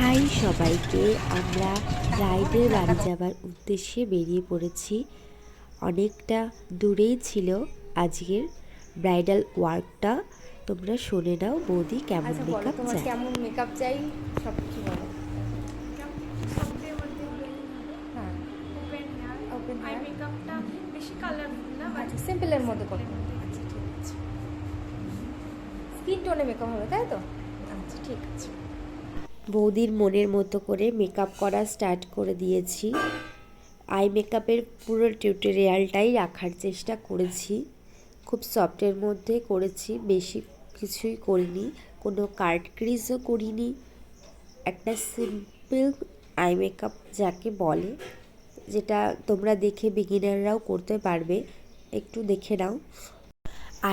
High সবাইকে, আমরা ব্রাইডের বাড়ি যাবার উদ্দেশ্যে বেরিয়ে পড়েছি। অনেকটা দূরেই ছিল আজকের ব্রাইডাল ওয়ার্কটা। তোমরা শুনে নাও বৌদি কেমন মেকআপ তোমার চাই। কেমন মেকআপ চাই সব কিছু বলো। হ্যাঁ, ওপেন আই হেয়ার। মেকআপটা বেশি কালারফুল না, আচ্ছা, সিম্পলের মধ্যে করো। আচ্ছা, ঠিক আছে। স্কিন টোনে মেকআপ হবে, তাই তো? আচ্ছা, ঠিক আছে। বৌদির মনের মতো করে মেকআপ করা স্টার্ট করে দিয়েছি। আই মেকআপের পুরো টিউটোরিয়ালটাই রাখার চেষ্টা করেছি। খুব সফটের মধ্যে করেছি, বেশি কিছুই করিনি, কোনো কার্ড ক্রিজও করিনি। একটা সিম্পল আই মেকআপ যাকে বলে, যেটা তোমরা দেখে বিগিনাররাও করতে পারবে। একটু দেখে নাও।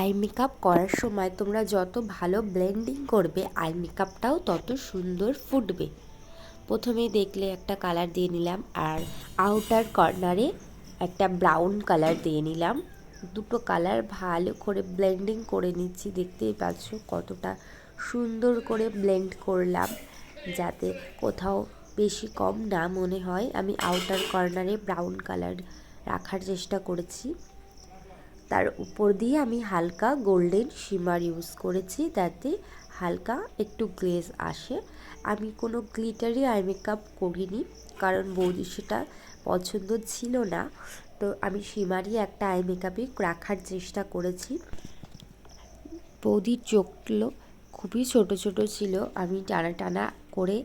আই মেকআপ করার সময় তোমরা যত ভালো ব্লেন্ডিং করবে আই মেকআপটাও তত সুন্দর ফুটবে। প্রথমে দেখলে একটা কালার দিয়ে নিলাম, আর আউটার কর্নারে একটা ব্রাউন কালার দিয়ে নিলাম। দুটো কালার ভালো করে ব্লেন্ডিং করে নিচ্ছি। দেখতেই পাচ্ছ কতটা সুন্দর করে ব্লেন্ড করলাম, যাতে কোথাও বেশি কম না মনে হয়। আমি আউটার কর্নারে ব্রাউন কালার রাখার চেষ্টা করেছি। তার উপর দিয়ে আমি হালকা গোল্ডেন শিমার ইউজ করেছি, যাতে হালকা একটু গ্লেজ আসে। আমি কোনো গ্লিটারি আই মেকআপ করিনি, কারণ বৌদি সেটা পছন্দ ছিল না। তো আমি শিমারি একটা আই মেকআপই রাখার চেষ্টা করেছি। বৌদির চোখগুলো খুবই ছোট ছোট ছিল। আমি টানা টানা করে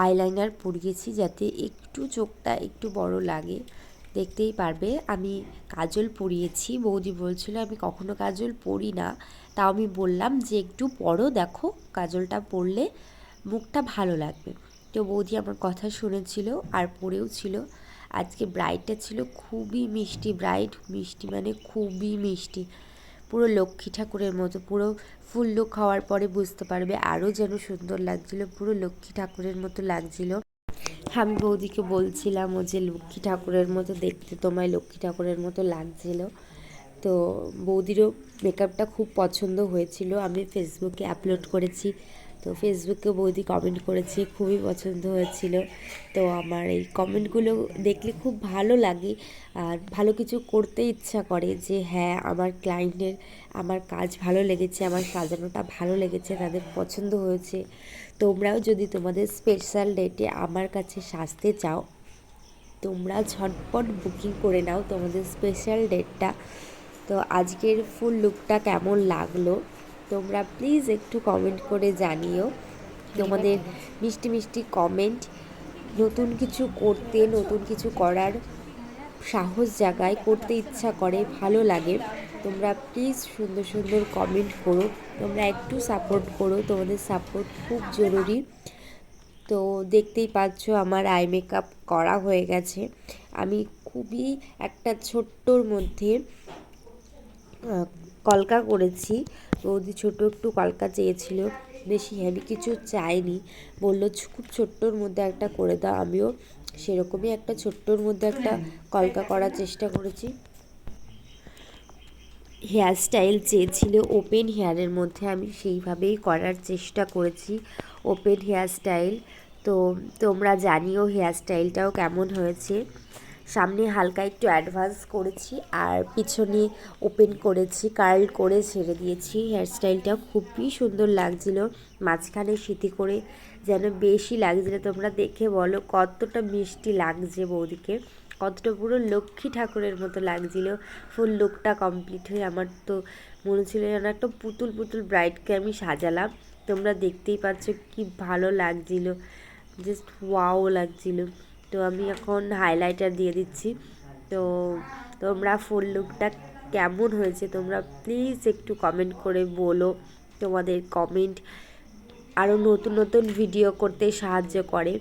আইলাইনার পরিয়েছি, যাতে একটু চোখটা একটু বড় লাগে। দেখতেই পারবে আমি কাজল পরিয়েছি। বৌদি বলছিল আমি কখনো কাজল পরি না, তাও আমি বললাম যে একটু পরো, দেখো কাজলটা পরলে মুখটা ভালো লাগবে। তো বৌদি আমার কথা শুনেছিল আর পরেও ছিল। আজকে ব্রাইডটা ছিল খুবই মিষ্টি ব্রাইড, মিষ্টি মানে খুবই মিষ্টি, পুরো লক্ষ্মী ঠাকুরের মতো। পুরো ফুল লুক হওয়ার পরে বুঝতে পারবে আরও যেন সুন্দর লাগছিল, পুরো লক্ষ্মী ঠাকুরের মতো লাগছিল। আমি বৌদিকে বলছিলাম ও যে লক্ষ্মী ঠাকুরের মতো দেখতে, তোমায় লক্ষ্মী ঠাকুরের মতো লাগছিল। তো বৌদিরও মেকআপটা খুব পছন্দ হয়েছিল। আমি ফেসবুকে আপলোড করেছি, তো ফেসবুকে বৌদি কমেন্ট করেছে খুবই পছন্দ হয়েছিল। তো আমার এই কমেন্টগুলো দেখলে খুব ভালো লাগে, আর ভালো কিছু করতে ইচ্ছা করে যে হ্যাঁ আমার ক্লায়েন্টের আমার কাজ ভালো লেগেছে, আমার সাজানোটা ভালো লেগেছে, তাদের পছন্দ হয়েছে। তোমরাও যদি তোমাদের স্পেশাল ডেটে আমার কাছে সাজতে চাও, তোমরা ঝটপট বুকিং করে নাও তোমাদের স্পেশাল ডেটটা। তো আজকের ফুল লুকটা কেমন লাগলো তোমরা প্লিজ একটু কমেন্ট করে জানিও। তোমাদের মিষ্টি মিষ্টি কমেন্ট নতুন কিছু করতে, নতুন কিছু করার সাহস জাগায়, করতে ইচ্ছা করে, ভালো লাগে। তোমরা প্লিজ সুন্দর সুন্দর কমেন্ট করো, তোমরা একটু সাপোর্ট করো, তোমাদের সাপোর্ট খুব জরুরি। তো দেখতেই পাচ্ছ আমার আই মেকআপ করা হয়ে গেছে। আমি খুবই একটা ছোট্টর মধ্যে কলকা করেছি। বৌদি ছোট একটু কলকা চেয়েছিল, বেশি হেভি কিছু চাইনি, বললো খুব ছোট্টর মধ্যে একটা করে দাও। আমিও সেরকমই একটা ছোট্টর মধ্যে একটা কলকা করার চেষ্টা করেছি। হেয়ার স্টাইল চেয়েছিল ওপেন হেয়ারের মধ্যে, আমি সেইভাবেই করার চেষ্টা করেছি ওপেন হেয়ার স্টাইল। তো তোমরা জানিও হেয়ার স্টাইলটাও কেমন হয়েছে। সামনে হালকা একটু অ্যাডভান্স করেছি, আর পিছনে ওপেন করেছি, কার্ল করে ছেড়ে দিয়েছি। হেয়ার স্টাইলটাও খুবই সুন্দর লাগছিল, মাঝখানে সিঁথি করে যেন বেশি লাগছিল। তোমরা দেখে বলো কতটা মিষ্টি লাগছে বৌদিকে, কতটা পুরো লক্ষ্মী ঠাকুরের মতো লাগছিল। ফুল লুকটা কমপ্লিট হয়ে আমার তো মনে ছিল যেন একটা পুতুল পুতুল ব্রাইডকে আমি সাজালাম। তোমরা দেখতেই পাচ্ছ কি ভালো লাগছিল, জাস্ট ওয়াও লাগছিল। তো আমি এখন হাইলাইটার দিয়ে দিচ্ছি। তো তোমরা ফুল লুকটা কেমন হয়েছে তোমরা প্লিজ একটু কমেন্ট করে বলো। তোমাদের কমেন্ট আরও নতুন নতুন ভিডিও করতে সাহায্য করে।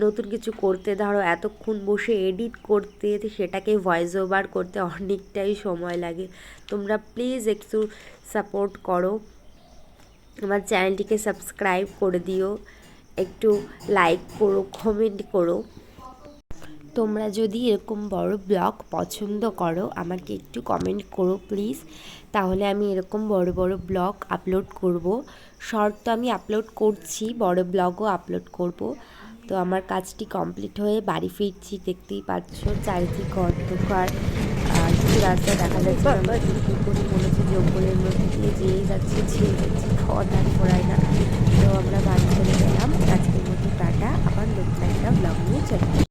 নতুন কিছু করতে ধরো এতক্ষণ বসে এডিট করতে, সেটাকে ভয়েস ওভার করতে অনেকটাই সময় লাগে। তোমরা প্লিজ একটু সাপোর্ট করো, আমার চ্যানেলটিকে সাবস্ক্রাইব করে দিও, একটু লাইক করো, কমেন্ট করো। তোমরা যদি এরকম বড় ব্লগ পছন্দ করো আমাকে একটু কমেন্ট করো প্লিজ, তাহলে আমি এরকম বড় বড় ব্লগ আপলোড করব। শর্ট তো আমি আপলোড করছি, বড় ব্লগও আপলোড করব। তো আমার কাজটি কমপ্লিট হয়ে বাড়ি ফিরছি, দেখতেই পাচ্ছ চারিদিক অন্ধকার, আর কিছু রাস্তা দেখা যাচ্ছে না, আমরা শুধু করে মনে হচ্ছে জঙ্গলের মধ্যে দিয়ে যেয়ে যাচ্ছে খাওয়া দাওয়া করায় না।